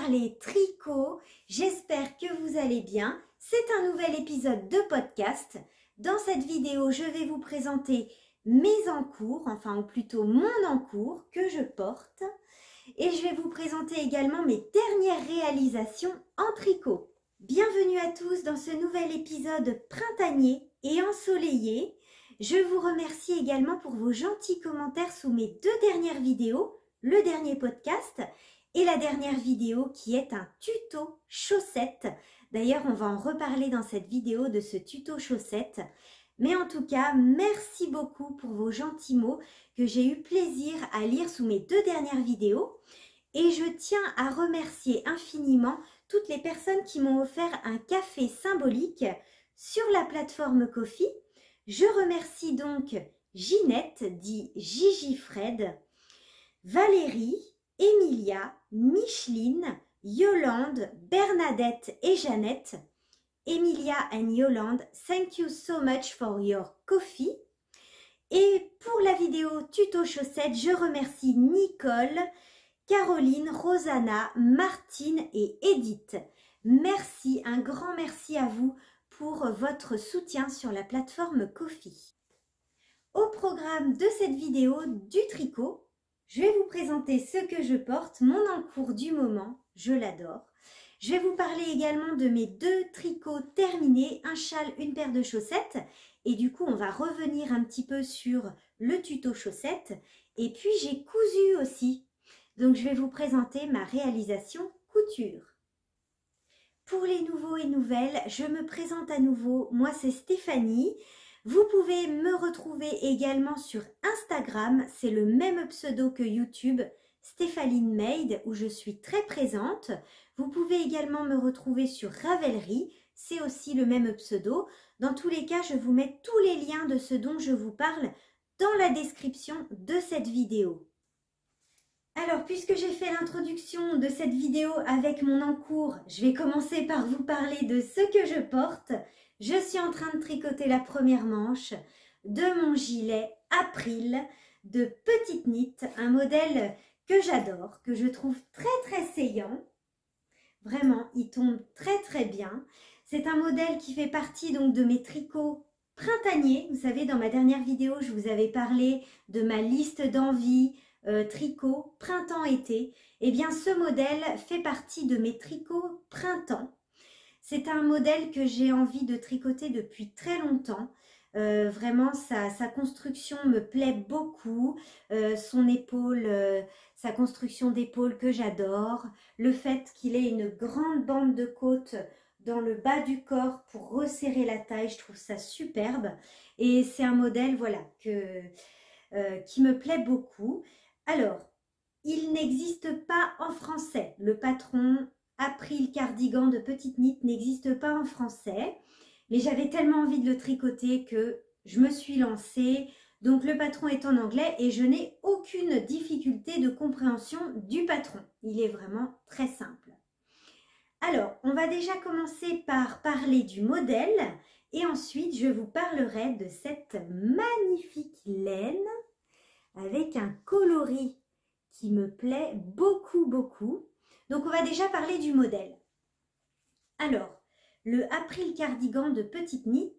parler tricot. J'espère que vous allez bien. C'est un nouvel épisode de podcast. Dans cette vidéo, je vais vous présenter mes encours, enfin ou plutôt mon encours que je porte. Et je vais vous présenter également mes dernières réalisations en tricot. Bienvenue à tous dans ce nouvel épisode printanier et ensoleillé. Je vous remercie également pour vos gentils commentaires sous mes deux dernières vidéos, le dernier podcast et la dernière vidéo qui est un tuto chaussettes. D'ailleurs, on va en reparler dans cette vidéo de ce tuto chaussettes. Mais en tout cas, merci beaucoup pour vos gentils mots que j'ai eu plaisir à lire sous mes deux dernières vidéos. Et je tiens à remercier infiniment toutes les personnes qui m'ont offert un café symbolique sur la plateforme Ko-fi. Je remercie donc Ginette, dit Gigi Fred, Valérie, Emilia, Micheline, Yolande, Bernadette et Jeannette. Emilia and Yolande, thank you so much for your coffee. Et pour la vidéo tuto chaussettes, je remercie Nicole, Caroline, Rosanna, Martine et Edith. Merci, un grand merci à vous pour votre soutien sur la plateforme Ko-fi. Au programme de cette vidéo du tricot, je vais vous présenter ce que je porte, mon encours du moment, je l'adore. Je vais vous parler également de mes deux tricots terminés, un châle, une paire de chaussettes. Et du coup, on va revenir un petit peu sur le tuto chaussettes. Et puis, j'ai cousu aussi. Donc, je vais vous présenter ma réalisation couture. Pour les nouveaux et nouvelles, je me présente à nouveau. Moi, c'est Stéphanie. Vous pouvez me retrouver également sur Instagram. C'est le même pseudo que YouTube, Stéphaline Made, où je suis très présente. Vous pouvez également me retrouver sur Ravelry. C'est aussi le même pseudo. Dans tous les cas, je vous mets tous les liens de ce dont je vous parle dans la description de cette vidéo. Alors, puisque j'ai fait l'introduction de cette vidéo avec mon encours, je vais commencer par vous parler de ce que je porte. Je suis en train de tricoter la première manche de mon gilet April de Petite Knit, un modèle que j'adore, que je trouve très saillant. Vraiment, il tombe très bien. C'est un modèle qui fait partie donc de mes tricots printaniers. Vous savez, dans ma dernière vidéo, je vous avais parlé de ma liste d'envie tricot printemps-été. Eh bien, ce modèle fait partie de mes tricots printemps. C'est un modèle que j'ai envie de tricoter depuis très longtemps. Vraiment, sa construction me plaît beaucoup. Son épaule, sa construction d'épaule que j'adore. Le fait qu'il ait une grande bande de côte dans le bas du corps pour resserrer la taille, je trouve ça superbe. Et c'est un modèle, voilà, qui me plaît beaucoup. Alors, il n'existe pas en français. Le patron April Cardigan de Petite Knit n'existe pas en français. Mais j'avais tellement envie de le tricoter que je me suis lancée. Donc le patron est en anglais et je n'ai aucune difficulté de compréhension du patron. Il est vraiment très simple. Alors, on va déjà commencer par parler du modèle et ensuite je vous parlerai de cette magnifique laine avec un coloris qui me plaît beaucoup. Donc on va déjà parler du modèle. Alors, le April Cardigan de Petite Knit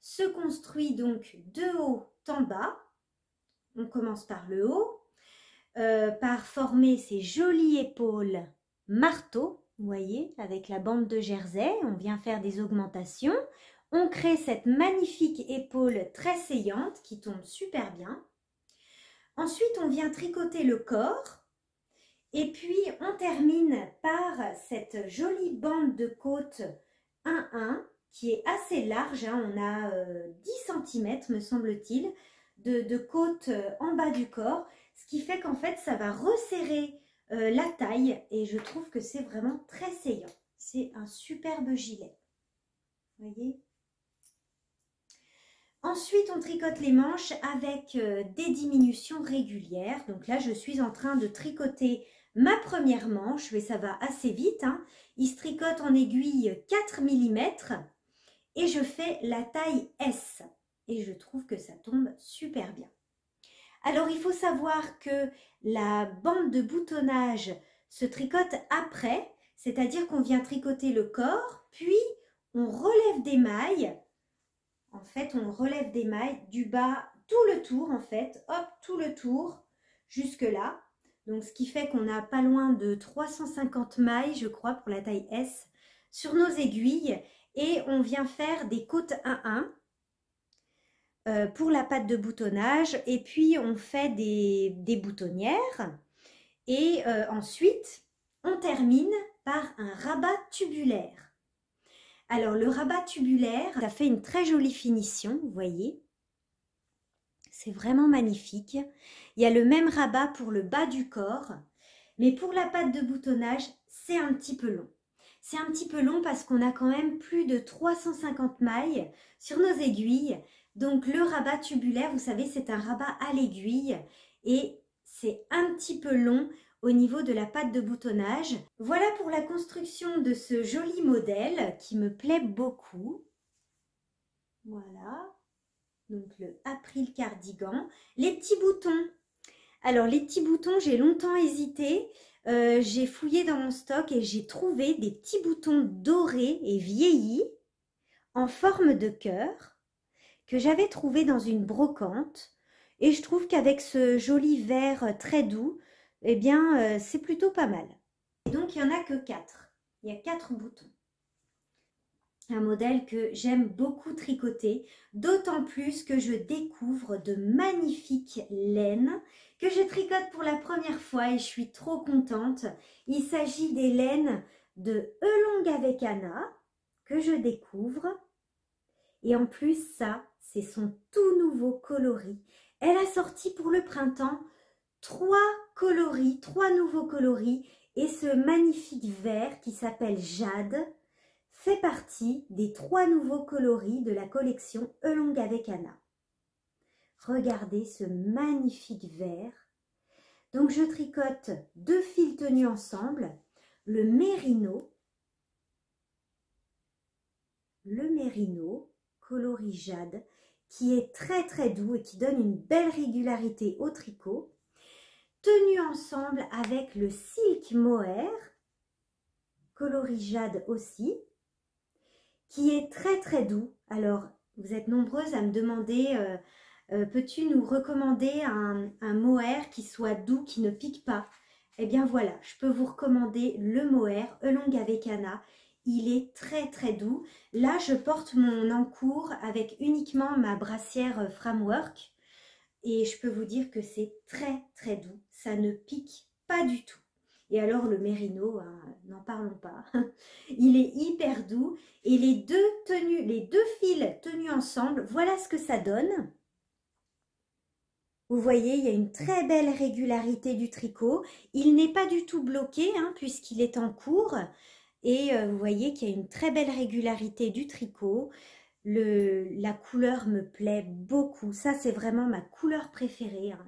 se construit donc de haut en bas. On commence par le haut, par former ces jolies épaules marteau, vous voyez, avec la bande de jersey. On vient faire des augmentations. On crée cette magnifique épaule très saillante qui tombe super bien. Ensuite, on vient tricoter le corps. Et puis, on termine par cette jolie bande de côte 1-1 qui est assez large, hein. On a 10 cm me semble-t-il de côte en bas du corps, ce qui fait qu'en fait ça va resserrer la taille et je trouve que c'est vraiment très saillant. C'est un superbe gilet, vous voyez. Ensuite on tricote les manches avec des diminutions régulières. Donc là je suis en train de tricoter ma première manche, mais ça va assez vite, hein. Il se tricote en aiguille 4 mm et je fais la taille S. Et je trouve que ça tombe super bien. Alors, il faut savoir que la bande de boutonnage se tricote après. c'est-à-dire qu'on vient tricoter le corps, puis on relève des mailles. En fait, on relève des mailles du bas, tout le tour en fait, hop, tout le tour, jusque là. Donc, ce qui fait qu'on a pas loin de 350 mailles, je crois, pour la taille S, sur nos aiguilles. Et on vient faire des côtes 1-1 pour la patte de boutonnage. Et puis, on fait des boutonnières. Et ensuite, on termine par un rabat tubulaire. Alors, le rabat tubulaire, ça fait une très jolie finition, vous voyez. C'est vraiment magnifique. Il y a le même rabat pour le bas du corps, mais pour la patte de boutonnage, c'est un petit peu long. C'est un petit peu long parce qu'on a quand même plus de 350 mailles sur nos aiguilles. Donc le rabat tubulaire, vous savez, c'est un rabat à l'aiguille et c'est un petit peu long au niveau de la patte de boutonnage. Voilà pour la construction de ce joli modèle qui me plaît beaucoup. Voilà. Donc le April cardigan. Les petits boutons. Alors les petits boutons, j'ai longtemps hésité. J'ai fouillé dans mon stock et j'ai trouvé des petits boutons dorés et vieillis en forme de cœur que j'avais trouvé dans une brocante. Et je trouve qu'avec ce joli vert très doux, eh bien c'est plutôt pas mal. Et donc il n'y en a que 4. Il y a 4 boutons. Un modèle que j'aime beaucoup tricoter, d'autant plus que je découvre de magnifiques laines que je tricote pour la première fois et je suis trop contente. Il s'agit des laines de Elong avec Anna que je découvre. Et en plus, ça, c'est son tout nouveau coloris. Elle a sorti pour le printemps 3 coloris, 3 nouveaux coloris et ce magnifique vert qui s'appelle Jade fait partie des 3 nouveaux coloris de la collection Elong avec Anna. Regardez ce magnifique vert. Donc je tricote 2 fils tenus ensemble, le mérino, coloris jade, qui est très très doux et qui donne une belle régularité au tricot, tenu ensemble avec le silk mohair, coloris jade aussi, qui est très très doux. Alors, vous êtes nombreuses à me demander, peux-tu nous recommander un mohair qui soit doux, qui ne pique pas? Eh bien voilà, je peux vous recommander le mohair Elong avec Anna. Il est très très doux. Là, je porte mon encours avec uniquement ma brassière Framework. Et je peux vous dire que c'est très très doux. Ça ne pique pas du tout. Et alors le mérino, hein, n'en parlons pas. Il est hyper doux. Et les deux fils tenus ensemble, voilà ce que ça donne. Vous voyez, il y a une très belle régularité du tricot. Il n'est pas du tout bloqué, hein, puisqu'il est en cours. Et vous voyez qu'il y a une très belle régularité du tricot. La couleur me plaît beaucoup. Ça, c'est vraiment ma couleur préférée, hein.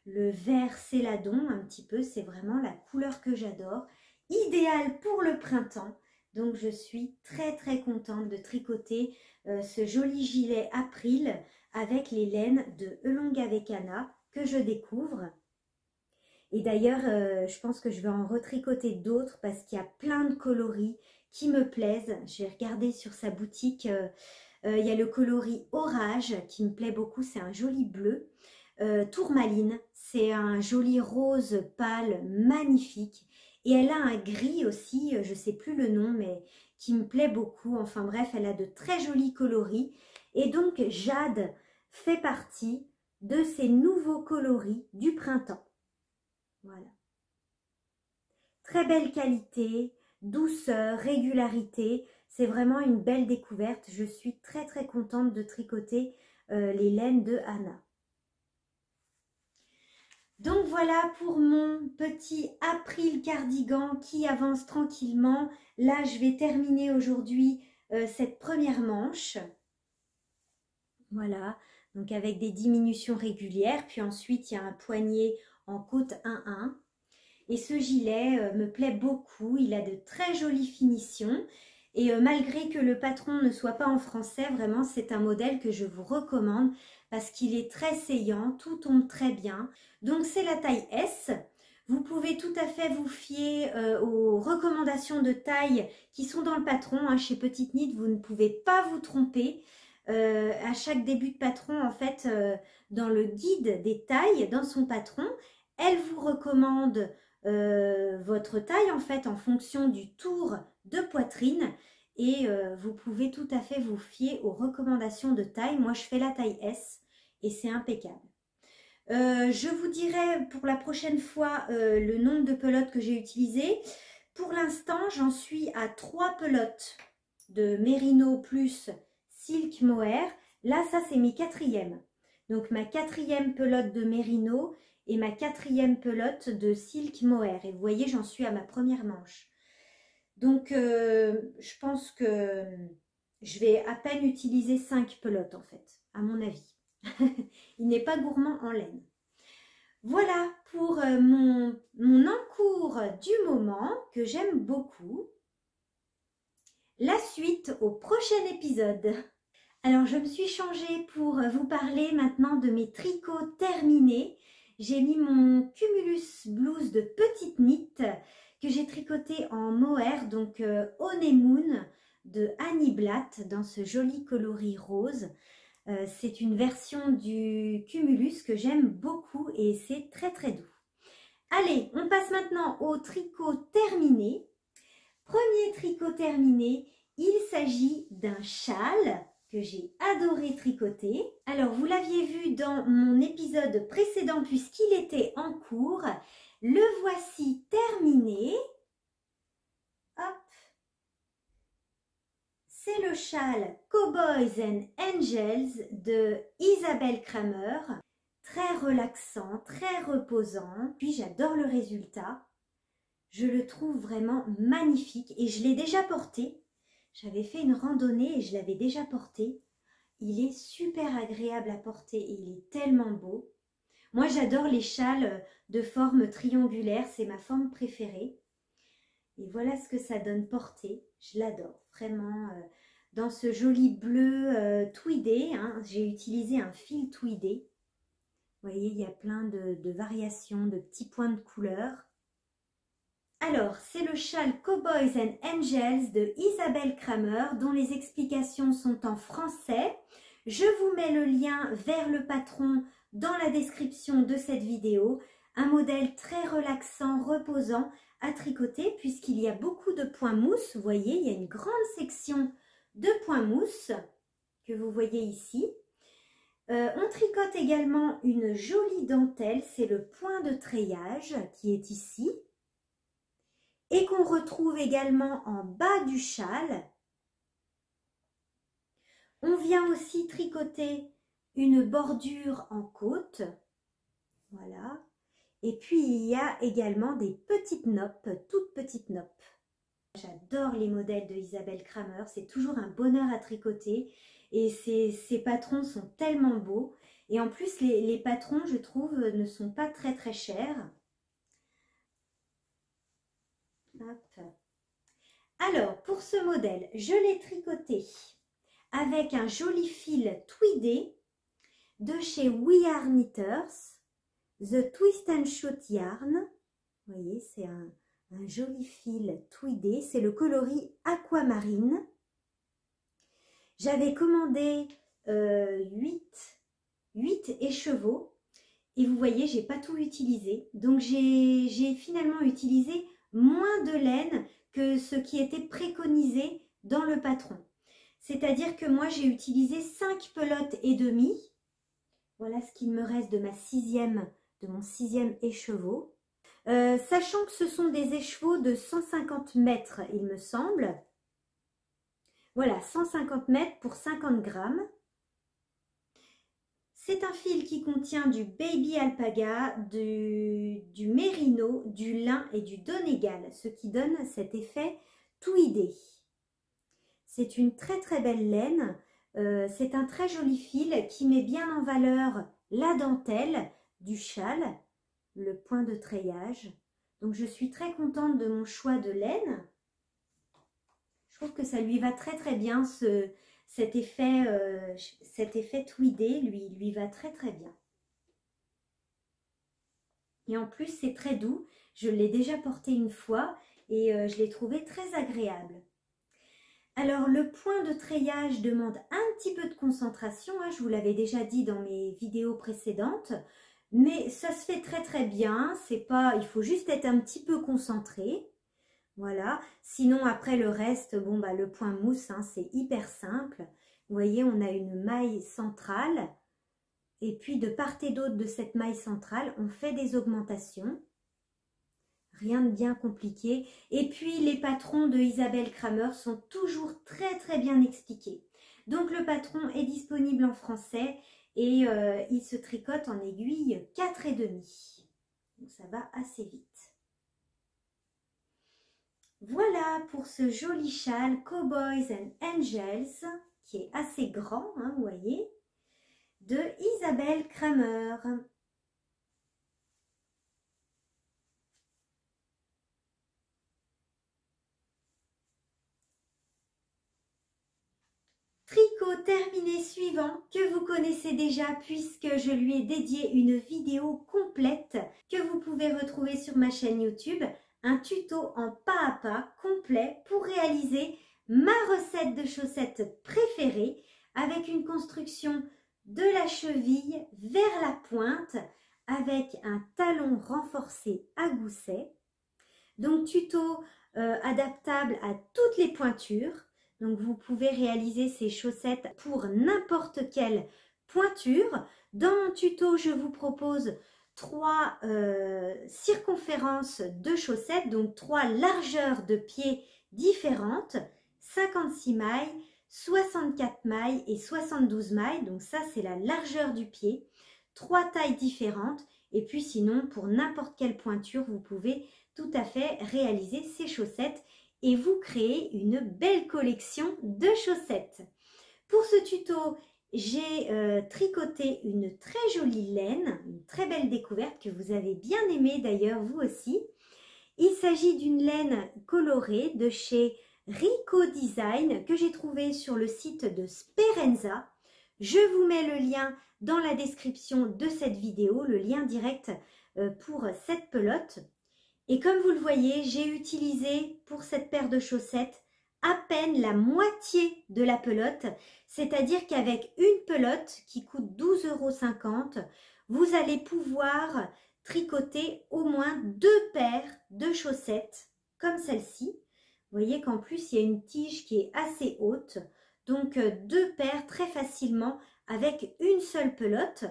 Le vert céladon, un petit peu, c'est vraiment la couleur que j'adore. Idéal pour le printemps. Donc, je suis très, très contente de tricoter ce joli gilet April avec les laines de Elong avec Anna que je découvre. Et d'ailleurs, je pense que je vais en retricoter d'autres parce qu'il y a plein de coloris qui me plaisent. J'ai regardé sur sa boutique, il y a le coloris Orage qui me plaît beaucoup, c'est un joli bleu. Tourmaline, c'est un joli rose pâle magnifique. Et elle a un gris aussi, je ne sais plus le nom, mais qui me plaît beaucoup. Enfin bref, elle a de très jolis coloris. Et donc, Jade fait partie de ces nouveaux coloris du printemps. Voilà. Très belle qualité, douceur, régularité. C'est vraiment une belle découverte. Je suis très très contente de tricoter les laines de Anna. Donc voilà pour mon petit April cardigan qui avance tranquillement. Là, je vais terminer aujourd'hui cette première manche. Voilà, donc avec des diminutions régulières. Puis ensuite, il y a un poignet en côte 1-1. Et ce gilet me plaît beaucoup. Il a de très jolies finitions. Et malgré que le patron ne soit pas en français, vraiment, c'est un modèle que je vous recommande parce qu'il est très saillant, tout tombe très bien. Donc, c'est la taille S. Vous pouvez tout à fait vous fier aux recommandations de taille qui sont dans le patron. Hein. Chez Petite Knit, vous ne pouvez pas vous tromper. À chaque début de patron, en fait, dans le guide des tailles, dans son patron, elle vous recommande votre taille, en fait, en fonction du tour de poitrine. Et vous pouvez tout à fait vous fier aux recommandations de taille. Moi, je fais la taille S et c'est impeccable. Je vous dirai pour la prochaine fois le nombre de pelotes que j'ai utilisées. Pour l'instant, j'en suis à 3 pelotes de Merino plus Silk Mohair. Là, ça, c'est mes 4e. Donc, ma 4e pelote de Merino et ma 4e pelote de Silk Mohair. Et vous voyez, j'en suis à ma première manche. Donc, je pense que je vais à peine utiliser 5 pelotes, en fait, à mon avis. Il n'est pas gourmand en laine. Voilà pour mon encours du moment que j'aime beaucoup. La suite au prochain épisode. Alors, je me suis changée pour vous parler maintenant de mes tricots terminés. J'ai mis mon Cumulus Blouse de Petite Knit que j'ai tricoté en mohair, donc Honeymoon de Annie Blatt dans ce joli coloris rose. C'est une version du Cumulus que j'aime beaucoup et c'est très très doux. Allez, on passe maintenant au tricot terminé. Premier tricot terminé, il s'agit d'un châle que j'ai adoré tricoter. Alors, vous l'aviez vu dans mon épisode précédent puisqu'il était en cours. Le voici terminé. Hop. C'est le châle Cowboys and Angels de Isabelle Kramer. Très relaxant, très reposant. Puis j'adore le résultat. Je le trouve vraiment magnifique et je l'ai déjà porté. J'avais fait une randonnée et je l'avais déjà porté. Il est super agréable à porter et il est tellement beau. Moi, j'adore les châles de forme triangulaire. C'est ma forme préférée. Et voilà ce que ça donne porté. Je l'adore vraiment. Dans ce joli bleu tweedé, hein, j'ai utilisé un fil tweedé. Vous voyez, il y a plein de variations, de petits points de couleur. Alors, c'est le châle Cowboys and Angels de Isabelle Kramer, dont les explications sont en français. Je vous mets le lien vers le patron dans la description de cette vidéo. Un modèle très relaxant, reposant à tricoter puisqu'il y a beaucoup de points mousse. Vous voyez, il y a une grande section de points mousse que vous voyez ici. On tricote également une jolie dentelle, c'est le point de treillage qui est ici et qu'on retrouve également en bas du châle. On vient aussi tricoter une bordure en côte, voilà. Et puis il y a également des petites noppes, toutes petites noppes. J'adore les modèles de Isabelle Kramer, c'est toujours un bonheur à tricoter et ces patrons sont tellement beaux. Et en plus, les patrons, je trouve, ne sont pas très très chers. Hop. Alors, pour ce modèle, je l'ai tricoté avec un joli fil tweedé de chez We Are Knitters, The Twist and Shoot Yarn. Vous voyez, c'est un joli fil tweedé, c'est le coloris aquamarine. J'avais commandé 8 écheveaux et vous voyez, j'ai pas tout utilisé. Donc j'ai finalement utilisé moins de laine que ce qui était préconisé dans le patron. C'est-à-dire que moi j'ai utilisé 5 pelotes et demie. Voilà ce qu'il me reste de mon 6e écheveau. Sachant que ce sont des écheveaux de 150 mètres, il me semble. Voilà, 150 mètres pour 50 grammes. C'est un fil qui contient du baby alpaga, du mérino, du lin et du donégal, ce qui donne cet effet tweedé. C'est une très très belle laine. C'est un très joli fil qui met bien en valeur la dentelle du châle, le point de treillage. Donc je suis très contente de mon choix de laine. Je trouve que ça lui va très très bien, cet effet tweedé lui va très très bien. Et en plus, c'est très doux. Je l'ai déjà porté une fois et je l'ai trouvé très agréable. Alors, le point de treillage demande un petit peu de concentration, hein, je vous l'avais déjà dit dans mes vidéos précédentes, mais ça se fait très très bien, c'est pas, il faut juste être un petit peu concentré, voilà. Sinon, après le reste, bon, bah, le point mousse, hein, c'est hyper simple. Vous voyez, on a une maille centrale, et puis de part et d'autre de cette maille centrale, on fait des augmentations. Rien de bien compliqué. Et puis, les patrons de Isabelle Kramer sont toujours très très bien expliqués. Donc, le patron est disponible en français et il se tricote en aiguille 4,5. Donc, ça va assez vite. Voilà pour ce joli châle Cowboys and Angels, qui est assez grand, hein, vous voyez, de Isabelle Kramer. Tricot terminé suivant, que vous connaissez déjà puisque je lui ai dédié une vidéo complète que vous pouvez retrouver sur ma chaîne YouTube, un tuto en pas à pas complet pour réaliser ma recette de chaussettes préférée avec une construction de la cheville vers la pointe avec un talon renforcé à gousset. Donc tuto adaptable à toutes les pointures. Donc vous pouvez réaliser ces chaussettes pour n'importe quelle pointure. Dans mon tuto, je vous propose 3 circonférences de chaussettes, donc 3 largeurs de pieds différentes, 56 mailles, 64 mailles et 72 mailles. Donc ça, c'est la largeur du pied. 3 tailles différentes. Et puis sinon, pour n'importe quelle pointure, vous pouvez tout à fait réaliser ces chaussettes et vous créez une belle collection de chaussettes. Pour ce tuto, j'ai tricoté une très jolie laine, une très belle découverte que vous avez bien aimée d'ailleurs vous aussi. Il s'agit d'une laine colorée de chez Rico Design que j'ai trouvée sur le site de Sperenza. Je vous mets le lien dans la description de cette vidéo, le lien direct pour cette pelote. Et comme vous le voyez, j'ai utilisé pour cette paire de chaussettes à peine la moitié de la pelote, c'est-à-dire qu'avec une pelote qui coûte 12,50 €, vous allez pouvoir tricoter au moins 2 paires de chaussettes comme celle-ci. Vous voyez qu'en plus, il y a une tige qui est assez haute, donc 2 paires très facilement avec une seule pelote.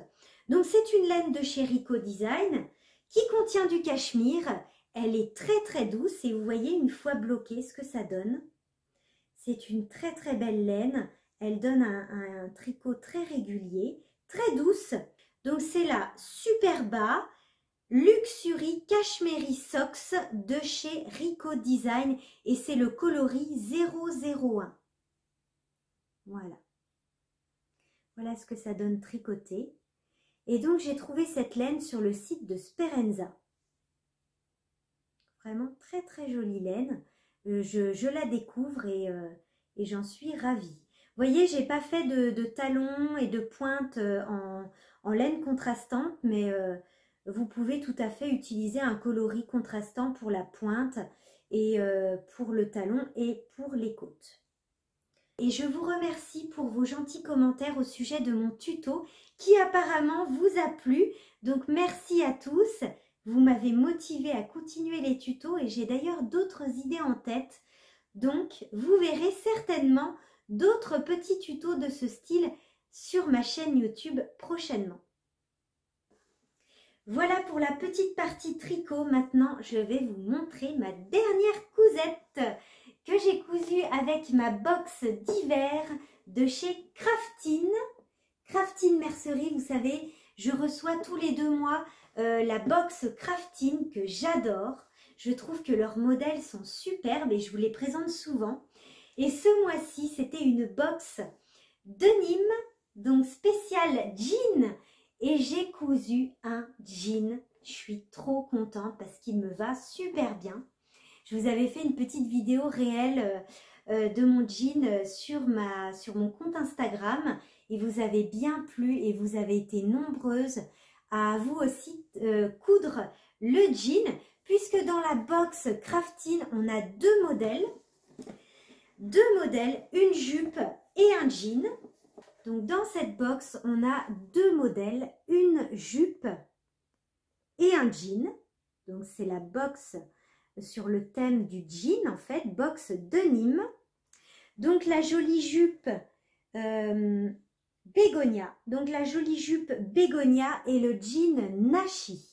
Donc c'est une laine de chez Rico Design qui contient du cachemire. Elle est très très douce et vous voyez une fois bloquée ce que ça donne. C'est une très très belle laine. Elle donne un tricot très régulier, très douce. Donc c'est la Superba Luxury Cashmere Socks de chez Rico Design et c'est le coloris 001. Voilà. Voilà ce que ça donne tricoté. Et donc j'ai trouvé cette laine sur le site de Sperenza. Vraiment très très jolie laine. Je la découvre et j'en suis ravie. Vous voyez, j'ai pas fait de talons et de pointes en laine contrastante, mais vous pouvez tout à fait utiliser un coloris contrastant pour la pointe et pour le talon et pour les côtes. Et je vous remercie pour vos gentils commentaires au sujet de mon tuto qui apparemment vous a plu. Donc merci à tous. Vous m'avez motivé à continuer les tutos et j'ai d'ailleurs d'autres idées en tête. Donc, vous verrez certainement d'autres petits tutos de ce style sur ma chaîne YouTube prochainement. Voilà pour la petite partie tricot. Maintenant, je vais vous montrer ma dernière cousette que j'ai cousue avec ma box d'hiver de chez Craftin. Craftin Mercerie, vous savez, je reçois tous les 2 mois la box Craftin que j'adore. Je trouve que leurs modèles sont superbes et je vous les présente souvent. Et ce mois-ci, c'était une box de Nîmes, donc spéciale jean. Et j'ai cousu un jean. Je suis trop contente parce qu'il me va super bien. Je vous avais fait une petite vidéo réelle de mon jean sur mon compte Instagram. Et vous avez bien plu et vous avez été nombreuses à vous aussi coudre le jean, puisque dans la box Craftine, on a deux modèles, une jupe et un jean. Donc dans cette box, on a deux modèles, une jupe et un jean. Donc c'est la box sur le thème du jean, en fait, box denim. Donc la jolie jupe bégonia. Donc la jolie jupe bégonia et le jean nashi.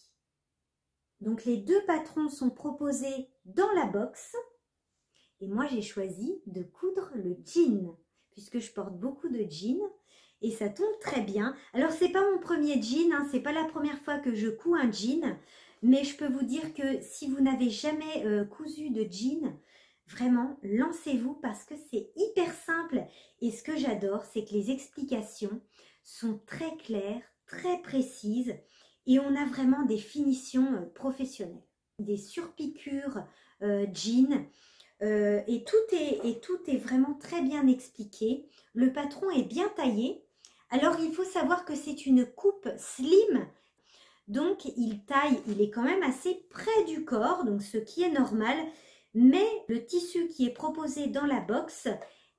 Donc les deux patrons sont proposés dans la box. Et moi j'ai choisi de coudre le jean, puisque je porte beaucoup de jeans. Et ça tombe très bien. Alors, c'est pas mon premier jean, hein, c'est pas la première fois que je couds un jean. Mais je peux vous dire que si vous n'avez jamais cousu de jean, vraiment, lancez-vous parce que c'est hyper simple. Et ce que j'adore, c'est que les explications sont très claires, très précises. Et on a vraiment des finitions professionnelles. Des surpiqûres jean. Et tout est vraiment très bien expliqué. Le patron est bien taillé. Alors, il faut savoir que c'est une coupe slim. Donc, il est quand même assez près du corps, donc ce qui est normal. Mais le tissu qui est proposé dans la box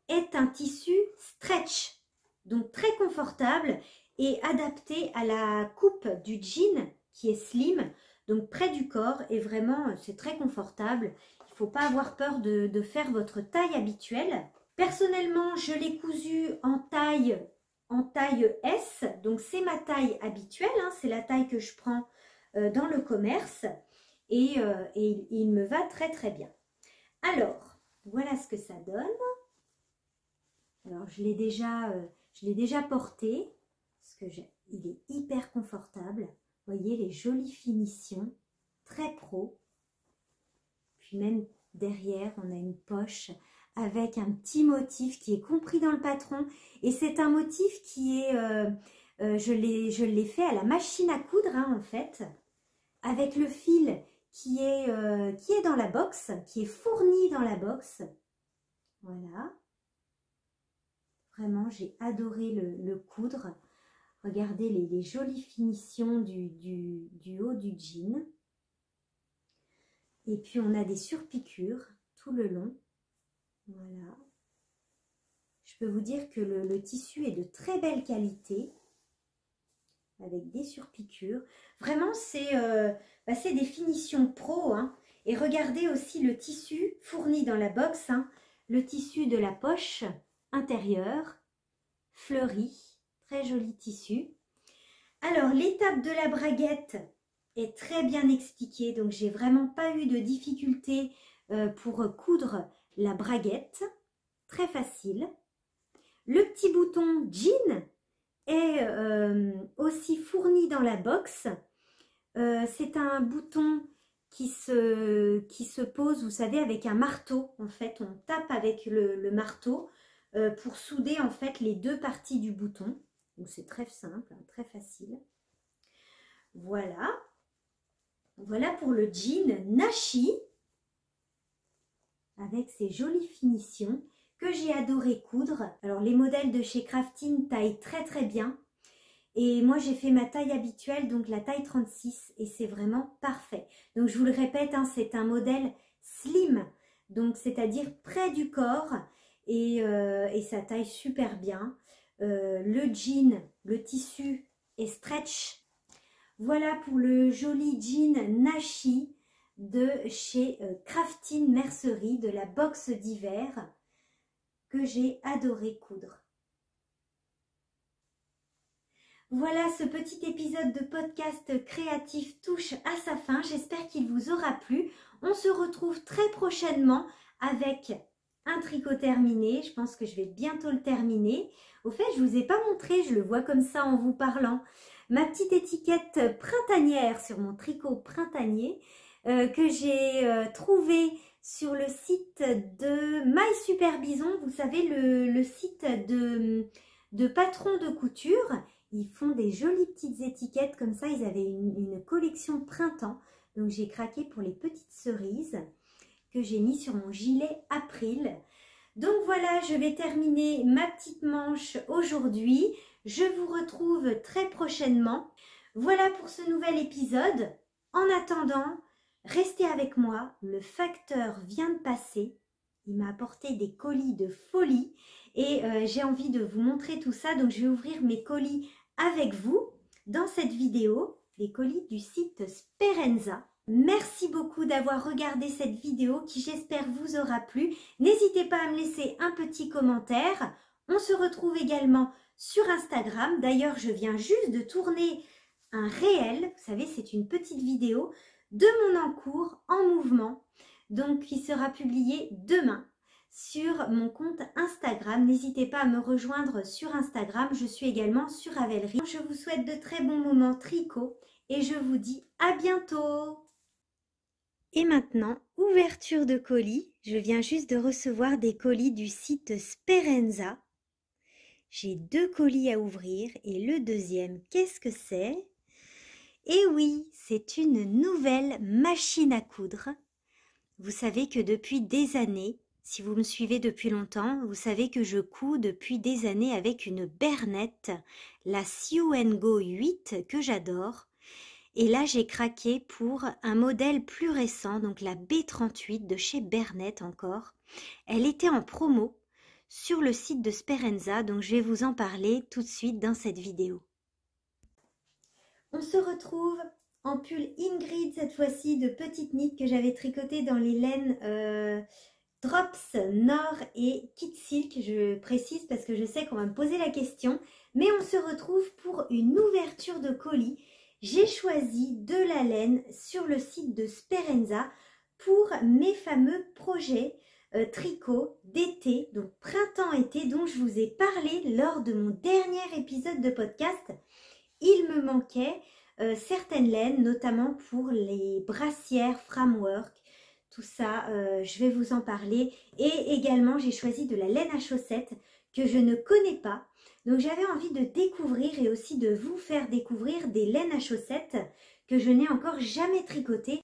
est un tissu stretch. Donc, très confortable et adapté à la coupe du jean qui est slim. Donc, près du corps et vraiment, c'est très confortable. Il ne faut pas avoir peur de faire votre taille habituelle. Personnellement, je l'ai cousu en taille S. Donc, c'est ma taille habituelle. Hein, c'est la taille que je prends dans le commerce. Et il me va très très bien. Alors, voilà ce que ça donne. Alors, je l'ai déjà porté. Parce qu'il est hyper confortable. Vous voyez les jolies finitions. Très pro. Puis même derrière, on a une poche avec un petit motif qui est compris dans le patron. Et c'est un motif qui est, je l'ai fait à la machine à coudre, hein, en fait, avec le fil qui est dans la box, qui est fourni dans la box. Voilà. Vraiment, j'ai adoré le coudre. Regardez les jolies finitions du haut du jean. Et puis, on a des surpiqûres tout le long. Voilà. Je peux vous dire que le tissu est de très belle qualité. Avec des surpiqûres. Vraiment, c'est des finitions pro. Hein. Et regardez aussi le tissu fourni dans la box. Hein. Le tissu de la poche intérieure. Fleuri. Très joli tissu. Alors, l'étape de la braguette est très bien expliquée. Donc, j'ai vraiment pas eu de difficulté pour coudre la braguette. Très facile. Le petit bouton jean est aussi fourni dans la box. C'est un bouton qui se pose, vous savez, avec un marteau. En fait, on tape avec le marteau pour souder en fait les deux parties du bouton. Donc c'est très simple, hein, très facile. Voilà. Voilà pour le jean Nashi avec ses jolies finitions que j'ai adoré coudre. Alors les modèles de chez Craftine taillent très très bien. Et moi j'ai fait ma taille habituelle, donc la taille 36, et c'est vraiment parfait. Donc je vous le répète, hein, c'est un modèle slim, donc c'est-à-dire près du corps, et ça taille super bien. Le jean, le tissu est stretch. Voilà pour le joli jean Nashi de chez Craftine Mercerie, de la box d'hiver, que j'ai adoré coudre. Voilà, ce petit épisode de podcast créatif touche à sa fin. J'espère qu'il vous aura plu. On se retrouve très prochainement avec un tricot terminé. Je pense que je vais bientôt le terminer. Au fait, je ne vous ai pas montré, je le vois comme ça en vous parlant, ma petite étiquette printanière sur mon tricot printanier que j'ai trouvé sur le site de My Super Bison. Vous savez, le site de patrons de couture. Ils font des jolies petites étiquettes comme ça. Ils avaient une collection printemps. Donc, j'ai craqué pour les petites cerises que j'ai mis sur mon gilet April. Donc, voilà, je vais terminer ma petite manche aujourd'hui. Je vous retrouve très prochainement. Voilà pour ce nouvel épisode. En attendant, restez avec moi, le facteur vient de passer. Il m'a apporté des colis de folie et j'ai envie de vous montrer tout ça. Donc je vais ouvrir mes colis avec vous dans cette vidéo, les colis du site Sperenza. Merci beaucoup d'avoir regardé cette vidéo qui j'espère vous aura plu. N'hésitez pas à me laisser un petit commentaire. On se retrouve également sur Instagram. D'ailleurs, je viens juste de tourner un réel. Vous savez, c'est une petite vidéo de mon encours en mouvement. Donc, qui sera publié demain sur mon compte Instagram. N'hésitez pas à me rejoindre sur Instagram. Je suis également sur Ravelry. Je vous souhaite de très bons moments tricot et je vous dis à bientôt. Et maintenant, ouverture de colis. Je viens juste de recevoir des colis du site Sperenza. J'ai 2 colis à ouvrir et le deuxième, qu'est-ce que c'est? Eh oui, c'est une nouvelle machine à coudre. Vous savez que depuis des années, si vous me suivez depuis longtemps, vous savez que je couds depuis des années avec une Bernette, la Sew & Go 8 que j'adore. Et là, j'ai craqué pour un modèle plus récent, donc la B38 de chez Bernette encore. Elle était en promo sur le site de Sperenza, donc je vais vous en parler tout de suite dans cette vidéo. On se retrouve en pull Ingrid, cette fois-ci de petite knit que j'avais tricoté dans les laines Drops Nord et Kit Silk. Je précise parce que je sais qu'on va me poser la question, mais on se retrouve pour une ouverture de colis. J'ai choisi de la laine sur le site de Sperenza pour mes fameux projets tricot d'été, donc printemps-été, dont je vous ai parlé lors de mon dernier épisode de podcast. Il me manquait certaines laines, notamment pour les brassières framework, tout ça, je vais vous en parler. Et également, j'ai choisi de la laine à chaussettes que je ne connais pas. Donc j'avais envie de découvrir et aussi de vous faire découvrir des laines à chaussettes que je n'ai encore jamais tricotées.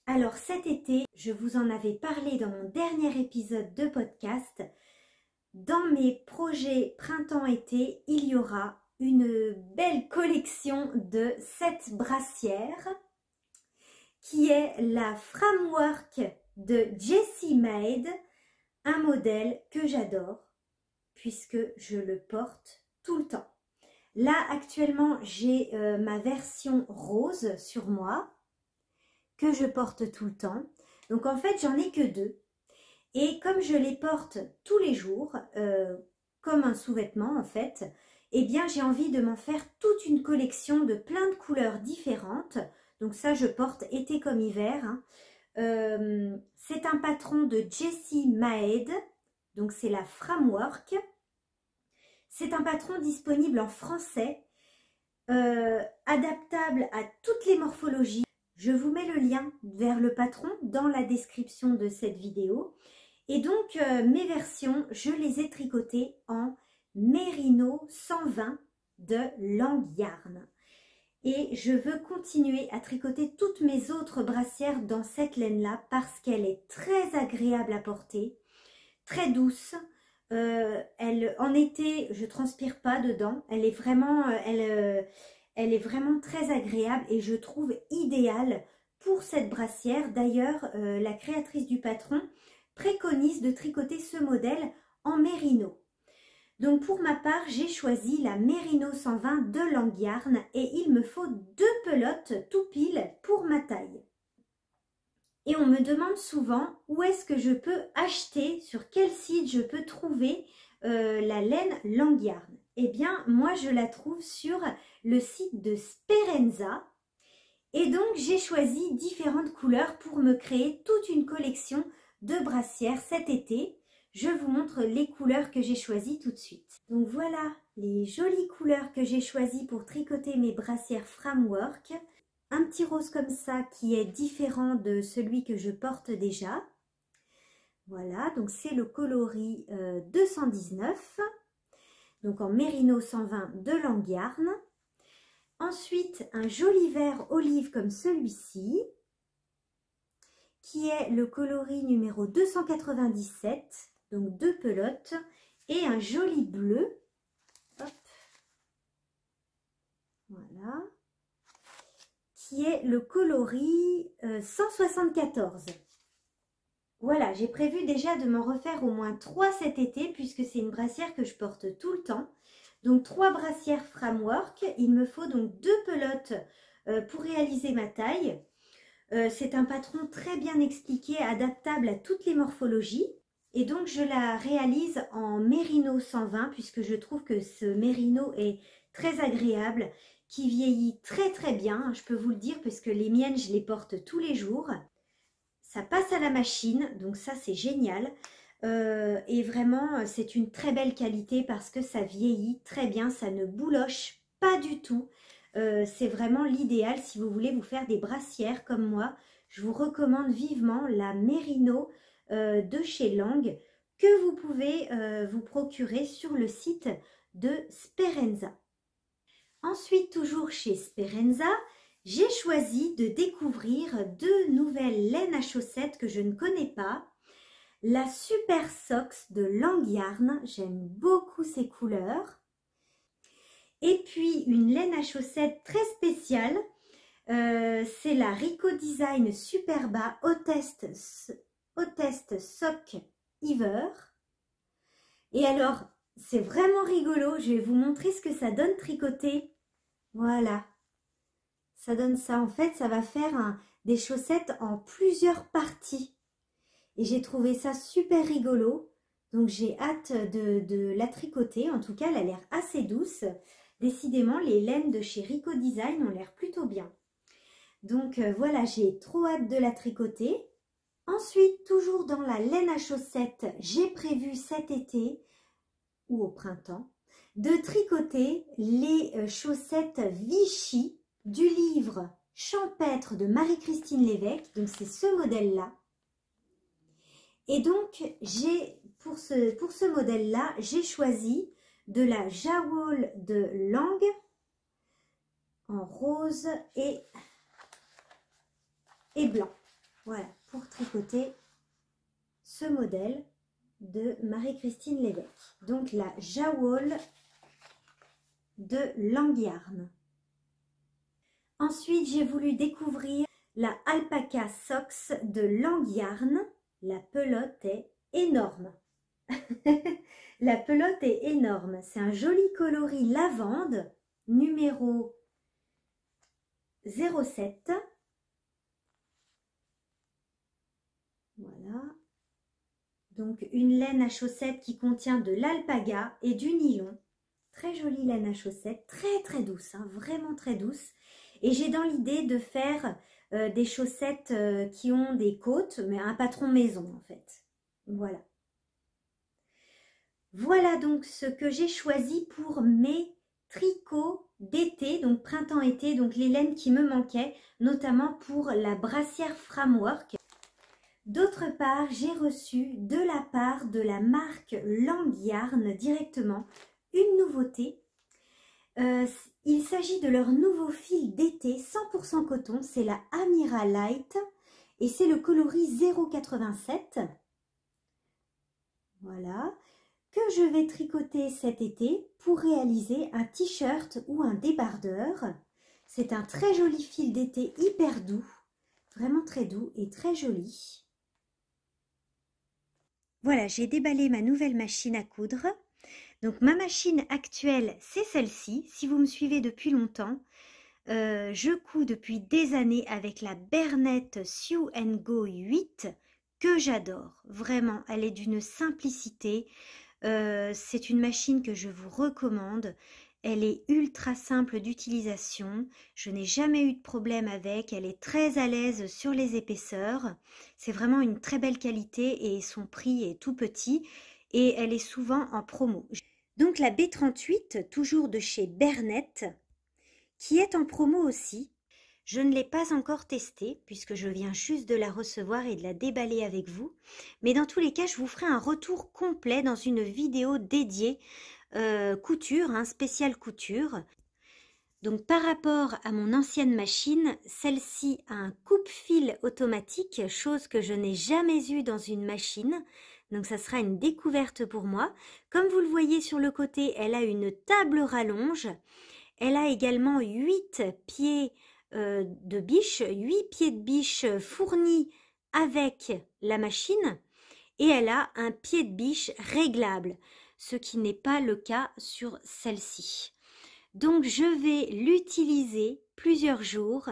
Alors cet été, je vous en avais parlé dans mon dernier épisode de podcast. Dans mes projets printemps-été, il y aura une belle collection de 7 brassières qui est la Framework de Jessie Maed, un modèle que j'adore puisque je le porte tout le temps. Là, actuellement, j'ai ma version rose sur moi, que je porte tout le temps. Donc, en fait, j'en ai que 2. Et comme je les porte tous les jours, comme un sous-vêtement, en fait, eh bien, j'ai envie de m'en faire toute une collection de plein de couleurs différentes. Donc, ça, je porte été comme hiver. Hein. C'est un patron de Jessie Maed. Donc, c'est la Framework. C'est un patron disponible en français, adaptable à toutes les morphologies. Je vous mets le lien vers le patron dans la description de cette vidéo. Et donc, mes versions, je les ai tricotées en Mérino 120 de Langyarn. Et je veux continuer à tricoter toutes mes autres brassières dans cette laine-là parce qu'elle est très agréable à porter, très douce. En été, je transpire pas dedans. Elle est vraiment, elle est vraiment très agréable et je trouve idéale pour cette brassière. D'ailleurs, la créatrice du patron préconise de tricoter ce modèle en mérino. Donc pour ma part, j'ai choisi la Mérino 120 de Langyarn et il me faut 2 pelotes tout pile pour ma taille. Et on me demande souvent où est-ce que je peux acheter, sur quel site je peux trouver la laine Langyarn. Eh bien, moi je la trouve sur le site de Sperenza. Et donc j'ai choisi différentes couleurs pour me créer toute une collection de brassières cet été. Je vous montre les couleurs que j'ai choisies tout de suite. Donc voilà les jolies couleurs que j'ai choisies pour tricoter mes brassières Framework. Un petit rose comme ça qui est différent de celui que je porte déjà. Voilà, donc c'est le coloris 219. Donc en Mérino 120 de Langyarn. Ensuite, un joli vert olive comme celui-ci, qui est le coloris numéro 297, donc 2 pelotes, et un joli bleu. Hop. Voilà. Qui est le coloris 174. Voilà, j'ai prévu déjà de m'en refaire au moins 3 cet été puisque c'est une brassière que je porte tout le temps. Donc 3 brassières Framework. Il me faut donc 2 pelotes pour réaliser ma taille. C'est un patron très bien expliqué, adaptable à toutes les morphologies. Et donc je la réalise en Mérino 120 puisque je trouve que ce Mérino est très agréable, qui vieillit très bien, je peux vous le dire, puisque les miennes je les porte tous les jours. Ça passe à la machine, donc ça c'est génial. Et vraiment c'est une très belle qualité parce que ça vieillit très bien, ça ne bouloche pas du tout. C'est vraiment l'idéal si vous voulez vous faire des brassières comme moi. Je vous recommande vivement la Mérino de chez Lang que vous pouvez vous procurer sur le site de Sperenza. Ensuite, toujours chez Sperenza, j'ai choisi de découvrir 2 nouvelles laines à chaussettes que je ne connais pas. La Super Socks de Lang Yarn, j'aime beaucoup ces couleurs. Et puis une laine à chaussettes très spéciale, c'est la Rico Design Superba Hautest Sock Ever. Et alors, c'est vraiment rigolo, je vais vous montrer ce que ça donne tricoté. Voilà, ça donne ça. En fait, ça va faire des chaussettes en plusieurs parties. Et j'ai trouvé ça super rigolo. Donc j'ai hâte de la tricoter. En tout cas, elle a l'air assez douce. Décidément, les laines de chez Rico Design ont l'air plutôt bien. Donc voilà, j'ai trop hâte de la tricoter. Ensuite, toujours dans la laine à chaussettes, j'ai prévu cet été ou au printemps de tricoter les chaussettes Vichy du livre Champêtre de Marie-Christine Lévesque. Donc c'est ce modèle-là. Et donc pour ce modèle-là, j'ai choisi de la Jawol de Lang en rose et blanc. Voilà, pour tricoter ce modèle de Marie-Christine Lévesque. Donc la Jawol de Lang Yarn. Ensuite, j'ai voulu découvrir la Alpaca Socks de Lang Yarn. La pelote est énorme. La pelote est énorme. C'est un joli coloris lavande, numéro 07. Voilà. Donc une laine à chaussettes qui contient de l'alpaga et du nylon. Très jolie laine à chaussettes, très douce, hein, vraiment très douce. Et j'ai dans l'idée de faire des chaussettes qui ont des côtes, mais un patron maison en fait. Voilà. Voilà donc ce que j'ai choisi pour mes tricots d'été, donc printemps-été, donc les laines qui me manquaient, notamment pour la brassière Framework. D'autre part, j'ai reçu de la part de la marque Lang Yarn directement une nouveauté. Il s'agit de leur nouveau fil d'été 100% coton, c'est la Amira Light et c'est le coloris 087. Voilà, que je vais tricoter cet été pour réaliser un t-shirt ou un débardeur. C'est un très joli fil d'été hyper doux, vraiment très doux et très joli. Voilà, j'ai déballé ma nouvelle machine à coudre. Donc ma machine actuelle, c'est celle-ci. Si vous me suivez depuis longtemps, je couds depuis des années avec la Bernette Sew & Go 8 que j'adore. Vraiment, elle est d'une simplicité. C'est une machine que je vous recommande. Elle est ultra simple d'utilisation. Je n'ai jamais eu de problème avec. Elle est très à l'aise sur les épaisseurs. C'est vraiment une très belle qualité et son prix est tout petit. Et elle est souvent en promo. Donc la B38, toujours de chez Bernette, qui est en promo aussi. Je ne l'ai pas encore testée puisque je viens juste de la recevoir et de la déballer avec vous. Mais dans tous les cas, je vous ferai un retour complet dans une vidéo dédiée couture, spéciale couture. Donc par rapport à mon ancienne machine, celle-ci a un coupe-fil automatique, chose que je n'ai jamais eue dans une machine. Donc ça sera une découverte pour moi. Comme vous le voyez sur le côté, elle a une table rallonge. Elle a également 8 pieds de biche, 8 pieds de biche fournis avec la machine et elle a un pied de biche réglable, ce qui n'est pas le cas sur celle-ci. Donc je vais l'utiliser plusieurs jours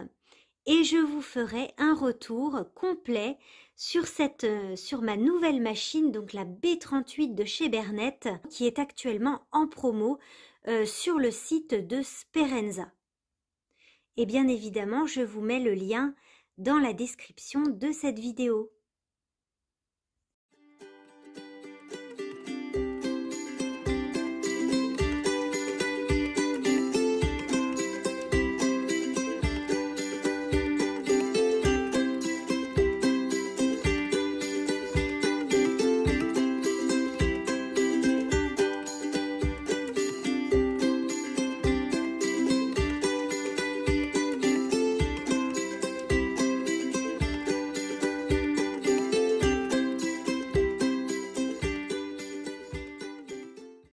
et je vous ferai un retour complet sur ma nouvelle machine, donc la B38 de chez Bernett, qui est actuellement en promo sur le site de Sperenza. Et bien évidemment, je vous mets le lien dans la description de cette vidéo.